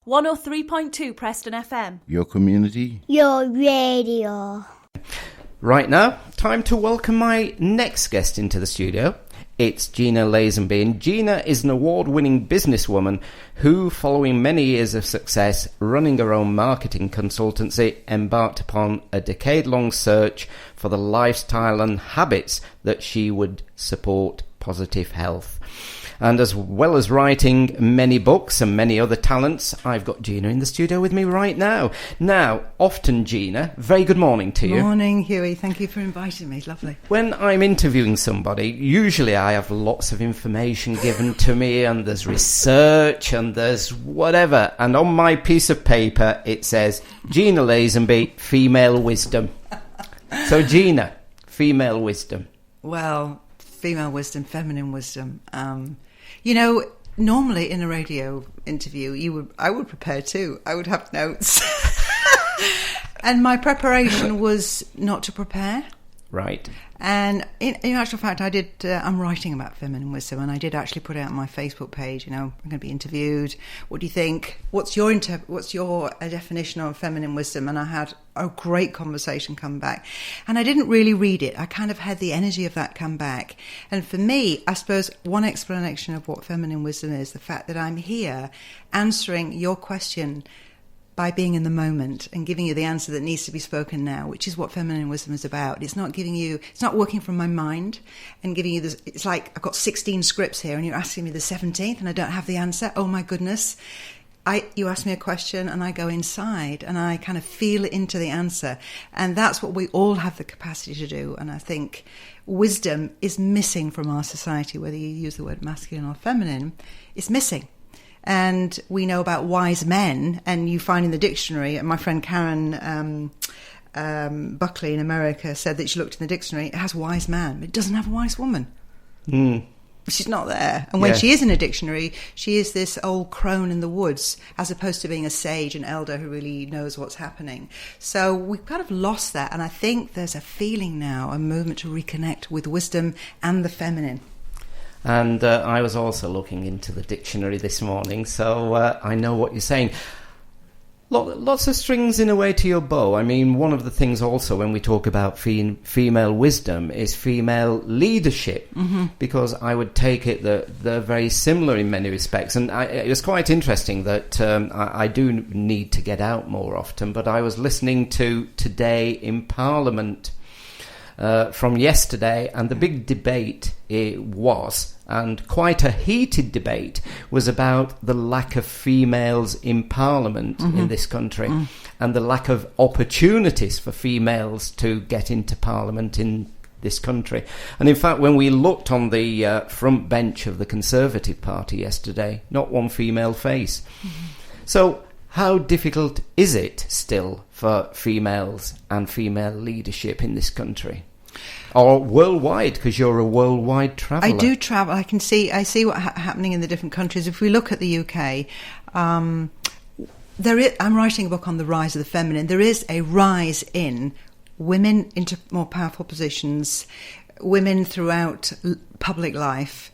103.2 Preston FM. Your community. Your radio. Right now, time to welcome my next guest into the studio. It's Gina Lazenby, and Gina is an award-winning businesswoman who, following many years of success running her own marketing consultancy, embarked upon a decade-long search for the lifestyle and habits that she would support positive health. And as well as writing many books and many other talents, I've got Gina in the studio with me right now. Now, often, Gina, very good morning to you. Morning, Huey. Thank you for inviting me. Lovely. When I'm interviewing somebody, usually I have lots of information given to me, and there's research and there's whatever. And on my piece of paper, it says, Gina Lazenby, Female Wisdom. So, Gina, Female Wisdom. Well, female wisdom, feminine wisdom. Normally in a radio interview, I would prepare too. I would have notes. And my preparation was not to prepare. Right. And in actual fact, I'm writing about feminine wisdom, and I did actually put it out on my Facebook page. I'm going to be interviewed. What do you think? What's your definition of feminine wisdom? And I had a great conversation come back. And I didn't really read it. I kind of had the energy of that come back. And for me, I suppose one explanation of what feminine wisdom is, the fact that I'm here answering your question by being in the moment and giving you the answer that needs to be spoken now, which is what feminine wisdom is about. It's not working from my mind and giving you this. It's like I've got 16 scripts here and you're asking me the 17th and I don't have the answer. Oh my goodness. You ask me a question and I go inside and I kind of feel into the answer. And that's what we all have the capacity to do. And I think wisdom is missing from our society, whether you use the word masculine or feminine, it's missing. And we know about wise men, and you find in the dictionary, and my friend Karen Buckley in America said that she looked in the dictionary, it has wise man, but it doesn't have a wise woman. She's not there. And when she is in a dictionary, she is this old crone in the woods, as opposed to being a sage, an elder who really knows what's happening. So we've kind of lost that, and I think there's a feeling now, a movement to reconnect with wisdom and the feminine. And I was also looking into the dictionary this morning, so I know what you're saying. Lots of strings in a way to your bow. I mean, one of the things also when we talk about female wisdom is female leadership, because I would take it that they're very similar in many respects. And it was quite interesting that I do need to get out more often, but I was listening to Today in Parliament from yesterday, and the big debate and quite a heated debate, was about the lack of females in Parliament in this country, and the lack of opportunities for females to get into Parliament in this country. And in fact, when we looked on the front bench of the Conservative Party yesterday, not one female face. So how difficult is it still for females and female leadership in this country? Or worldwide, because you're a worldwide traveller. I do travel. I see what's happening in the different countries. If we look at the UK, I'm writing a book on the rise of the feminine. There is a rise in women into more powerful positions, women throughout public life,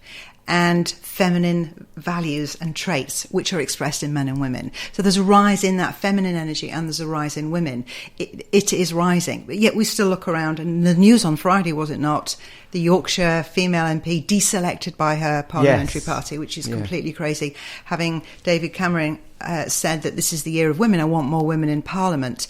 and feminine values and traits which are expressed in men and women. So there's a rise in that feminine energy, and there's a rise in women. It is rising. But yet we still look around, and the news on Friday, was it not, the Yorkshire female MP deselected by her parliamentary party, which is completely crazy, having David Cameron said that this is the year of women, I want more women in Parliament.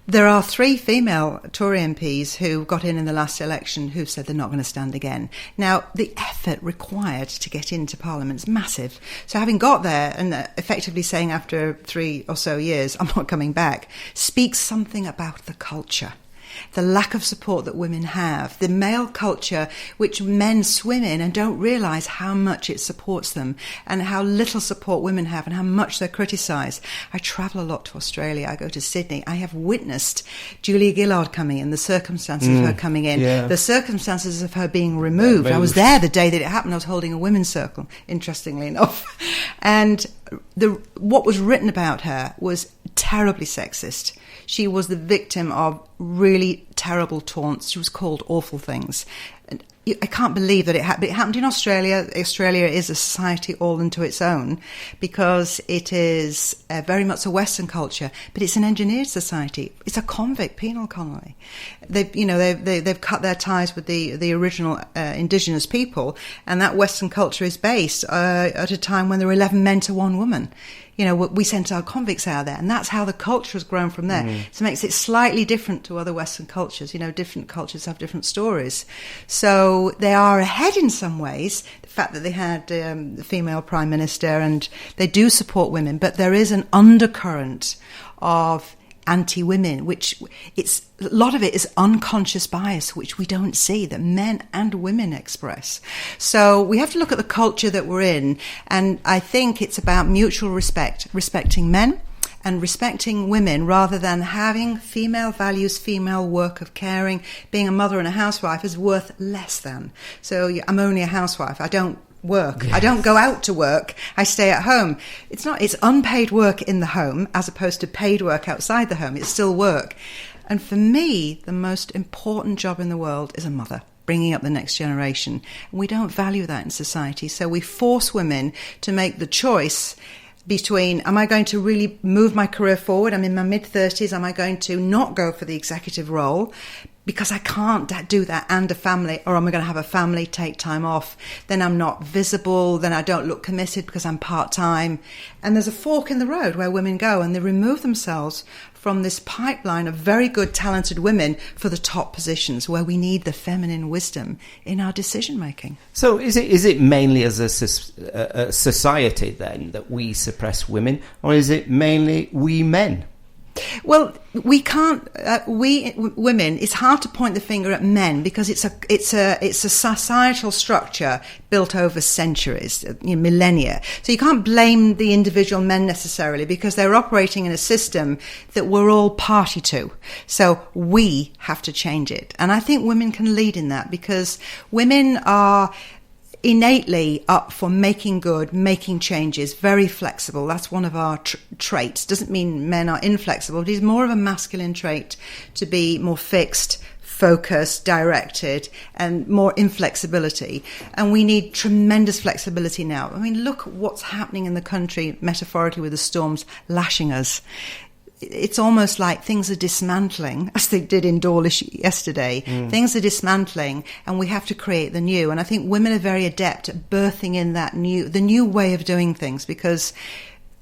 There are 3 female Tory MPs who got in the last election who've said they're not going to stand again. Now, the effort required to get into Parliament is massive. So having got there and effectively saying after 3 or so years, I'm not coming back, speaks something about the culture. The lack of support that women have, the male culture which men swim in and don't realise how much it supports them, and how little support women have and how much they're criticised. I travel a lot to Australia. I go to Sydney. I have witnessed Julia Gillard coming in, the circumstances of her coming in, the circumstances of her being removed. I was there the day that it happened. I was holding a women's circle, interestingly enough. And what was written about her was terribly sexist. She was the victim of really terrible taunts. She was called awful things. And I can't believe that it happened in Australia. Australia is a society all unto its own because it is very much a Western culture, but it's an engineered society. It's a convict penal colony. They've cut their ties with the original indigenous people, and that Western culture is based at a time when there were 11 men to 1 woman. We sent our convicts out there, and that's how the culture has grown from there. So it makes it slightly different to other Western cultures. Different cultures have different stories. So they are ahead in some ways. The fact that they had the female prime minister, and they do support women, but there is an undercurrent of anti-women, which a lot of it is unconscious bias, which we don't see, that men and women express. So we have to look at the culture that we're in, and I think it's about mutual respect, respecting men and respecting women, rather than having female values, female work of caring. Being a mother and a housewife is worth less than. So I'm only a housewife. I don't work. Yes. I don't go out to work. I stay at home. It's unpaid work in the home as opposed to paid work outside the home. It's still work. And for me, the most important job in the world is a mother, bringing up the next generation. And we don't value that in society. So we force women to make the choice between, am I going to really move my career forward? I'm in my mid-30s. Am I going to not go for the executive role because I can't do that and a family, or am I going to have a family, take time off? Then I'm not visible, then I don't look committed because I'm part-time. And there's a fork in the road where women go, and they remove themselves from this pipeline of very good, talented women for the top positions where we need the feminine wisdom in our decision-making. So is it mainly as a society then that we suppress women, or is it mainly we men? Well, we can't. We women. It's hard to point the finger at men because it's a societal structure built over centuries, millennia. So you can't blame the individual men necessarily because they're operating in a system that we're all party to. So we have to change it, and I think women can lead in that because women are innately up for making good, making changes, very flexible. That's one of our traits. Doesn't mean men are inflexible. It is more of a masculine trait to be more fixed, focused, directed, and more inflexibility. And we need tremendous flexibility now. I mean, look at what's happening in the country, metaphorically, with the storms lashing us. It's almost like things are dismantling, as they did in Dawlish yesterday. Things are dismantling, and we have to create the new. And I think women are very adept at birthing in the new way of doing things, because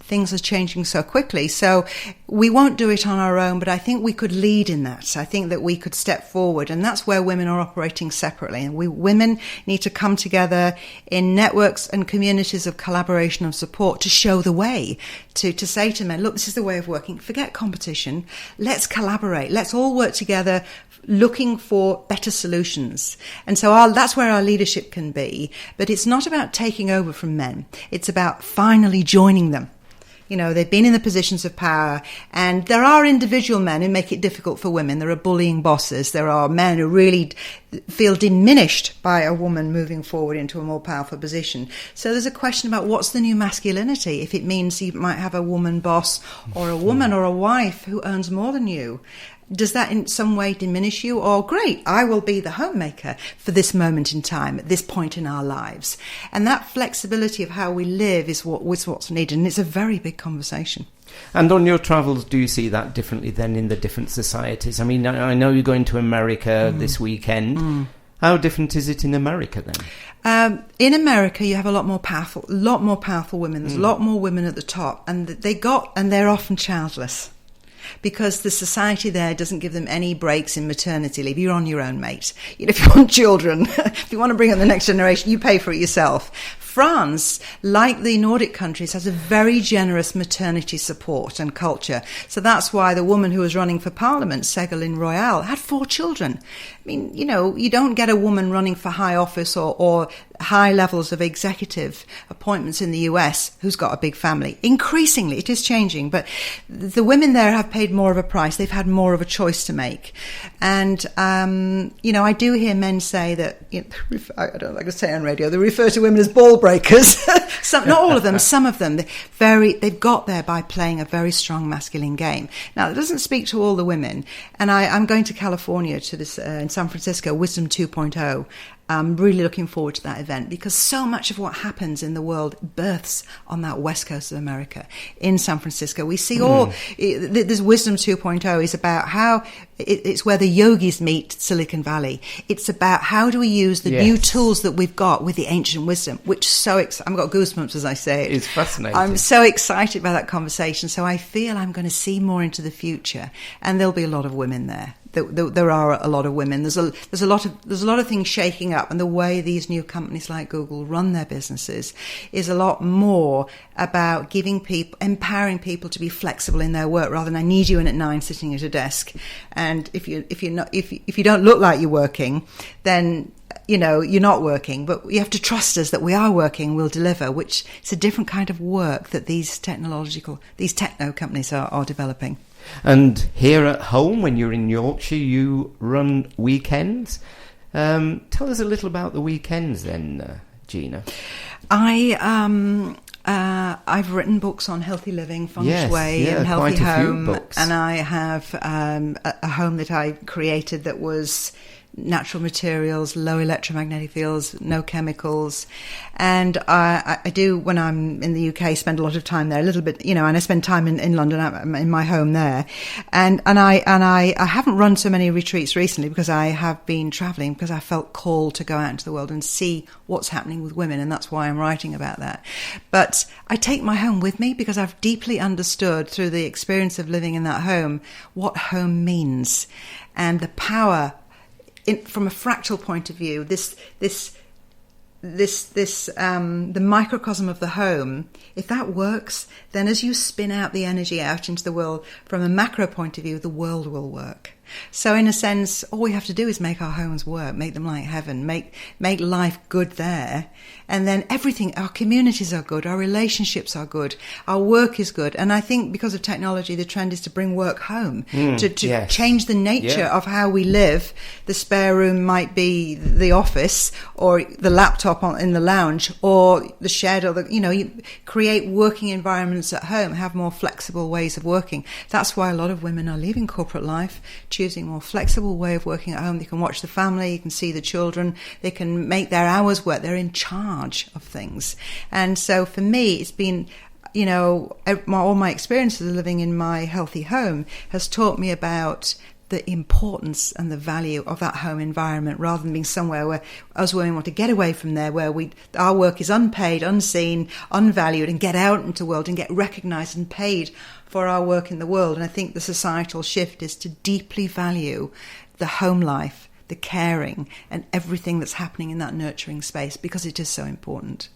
things are changing so quickly. So we won't do it on our own, but I think we could lead in that. I think that we could step forward, and that's where women are operating separately. And women need to come together in networks and communities of collaboration and support to show the way, to say to men, look, this is the way of working. Forget competition. Let's collaborate. Let's all work together looking for better solutions. And so that's where our leadership can be. But it's not about taking over from men. It's about finally joining them. They've been in the positions of power, and there are individual men who make it difficult for women. There are bullying bosses. There are men who really feel diminished by a woman moving forward into a more powerful position. So there's a question about what's the new masculinity, if it means you might have a woman boss or a woman or a wife who earns more than you. Does that in some way diminish you? Or great, I will be the homemaker for this moment in time, at this point in our lives. And that flexibility of how we live is what's needed. And it's a very big conversation. And on your travels, do you see that differently than in the different societies? I mean, I know you're going to America this weekend. How different is it in America then? In America, you have a lot more powerful women. There's a lot more women at the top, and they're often childless. Because the society there doesn't give them any breaks in maternity leave. You're on your own, mate. If you want children, if you want to bring up the next generation, you pay for it yourself. France, like the Nordic countries, has a very generous maternity support and culture. So that's why the woman who was running for Parliament, Ségolène Royal, had 4 children. I mean, you don't get a woman running for high office or high levels of executive appointments in the US who's got a big family. Increasingly, it is changing, but the women there have paid more of a price. They've had more of a choice to make. And, I do hear men say that, I don't like to say on radio, they refer to women as ball breakers. Not all of them, some of them. They've got there by playing a very strong masculine game. Now, it doesn't speak to all the women. And I'm going to California to this, in San Francisco, Wisdom 2.0. I'm really looking forward to that event because so much of what happens in the world births on that west coast of America, in San Francisco. We see this Wisdom 2.0 is about how it's where the yogis meet Silicon Valley. It's about how do we use the new tools that we've got with the ancient wisdom, which I've got goosebumps as I say it. It's fascinating. I'm so excited about that conversation. So I feel I'm going to see more into the future, and there'll be a lot of women there. There are a lot of women. There's a lot of things shaking up, and the way these new companies like Google run their businesses is a lot more about empowering people to be flexible in their work, rather than I need you in at 9 sitting at a desk, and if you don't look like you're working, then you're not working. But you have to trust us that we are working, we'll deliver, which is a different kind of work that these techno companies are developing. And here at home, when you're in Yorkshire, you run weekends. Tell us a little about the weekends then, Gina. I've written books on healthy living, feng shui, and healthy home. And I have a home that I created that was natural materials, low electromagnetic fields, no chemicals. And I do, when I'm in the UK, spend a lot of time there, a little bit, and I spend time in London, in my home there. And I haven't run so many retreats recently because I have been traveling, because I felt called to go out into the world and see what's happening with women. And that's why I'm writing about that. But I take my home with me because I've deeply understood through the experience of living in that home what home means and the power. From a fractal point of view, the microcosm of the home, if that works, then as you spin out the energy out into the world, from a macro point of view, the world will work. So in a sense, all we have to do is make our homes work, make them like heaven, make life good there. And then everything, our communities are good, our relationships are good, our work is good. And I think because of technology, the trend is to bring work home, to change the nature of how we live. The spare room might be the office, or the laptop in the lounge, or the shed, or you create working environments at home, have more flexible ways of working. That's why a lot of women are leaving corporate life, choosing a more flexible way of working at home. They can watch the family, you can see the children, they can make their hours work, they're in charge of things. And so for me, it's been, all my experiences of living in my healthy home has taught me about the importance and the value of that home environment, rather than being somewhere where us women want to get away from there, where our work is unpaid, unseen, unvalued, and get out into the world and get recognised and paid for our work in the world. And I think the societal shift is to deeply value the home life, the caring, and everything that's happening in that nurturing space, because it is so important.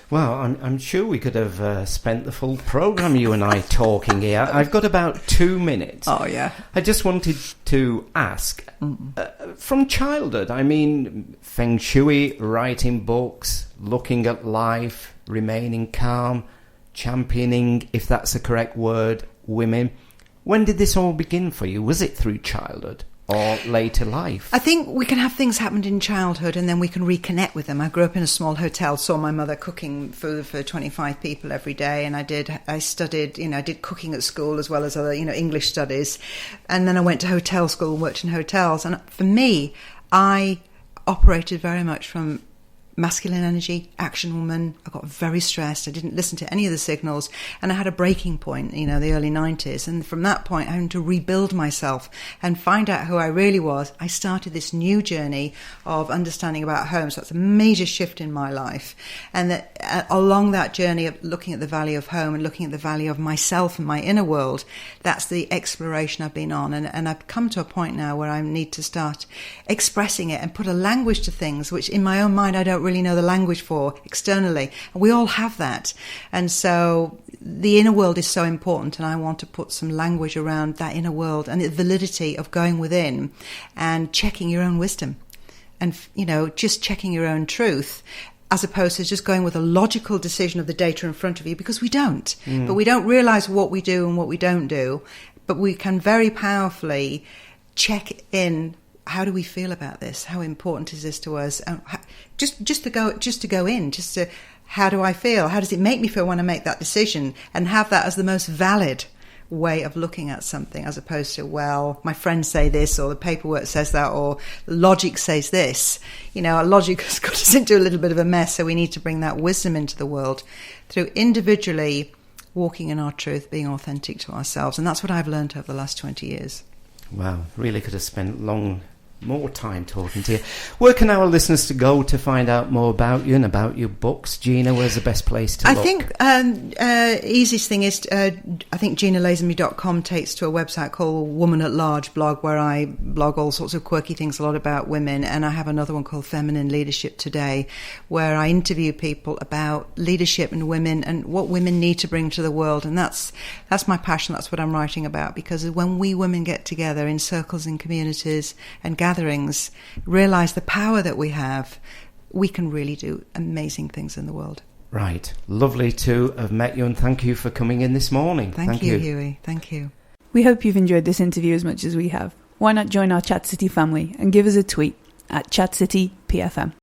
Well, I'm sure we could have spent the full programme, you and I, talking here. I've got about 2 minutes. Oh, yeah. I just wanted to ask, from childhood, feng shui, writing books, looking at life, remaining calm, championing, if that's the correct word, women. When did this all begin for you? Was it through childhood or later life? I think we can have things happen in childhood and then we can reconnect with them. I grew up in a small hotel, saw my mother cooking food for 25 people every day, and I studied, I did cooking at school as well as other, English studies. And then I went to hotel school and worked in hotels. And for me, I operated very much from masculine energy, action woman. I got very stressed. I didn't listen to any of the signals, and I had a breaking point, the early 90s. And from that point, I had to rebuild myself and find out who I really was. I started this new journey of understanding about home. So that's a major shift in my life. And that along that journey of looking at the value of home and looking at the value of myself and my inner world, that's the exploration I've been on. And I've come to a point now where I need to start expressing it and put a language to things, which in my own mind I don't really know the language for externally. And we all have that. And so the inner world is so important, and I want to put some language around that inner world and the validity of going within and checking your own wisdom and, just checking your own truth, as opposed to just going with a logical decision of the data in front of you, because we don't. But we don't realize what we do and what we don't do. But we can very powerfully check in. How do we feel about this? How important is this to us? Just to go in. How do I feel? How does it make me feel when I make that decision? And have that as the most valid way of looking at something, as opposed to, well, my friends say this, or the paperwork says that, or logic says this. Our logic has got us into a little bit of a mess, so we need to bring that wisdom into the world through individually walking in our truth, being authentic to ourselves. And that's what I've learned over the last 20 years. Wow, really could have spent more time talking to you. Where can our listeners to go to find out more about you and about your books? Gina, where's the best place to look? I think easiest thing is, I think GinaLazenby.com takes to a website called Woman at Large blog, where I blog all sorts of quirky things, a lot about women. And I have another one called Feminine Leadership Today, where I interview people about leadership and women and what women need to bring to the world. And that's my passion. That's what I'm writing about, because when we women get together in circles and communities and gatherings, realize the power that we have, we can really do amazing things in the world. Right. Lovely to have met you, and thank you for coming in this morning. Thank you, Huey. Thank you. We hope you've enjoyed this interview as much as we have. Why not join our Chat City family and give us a tweet at Chat City PFM.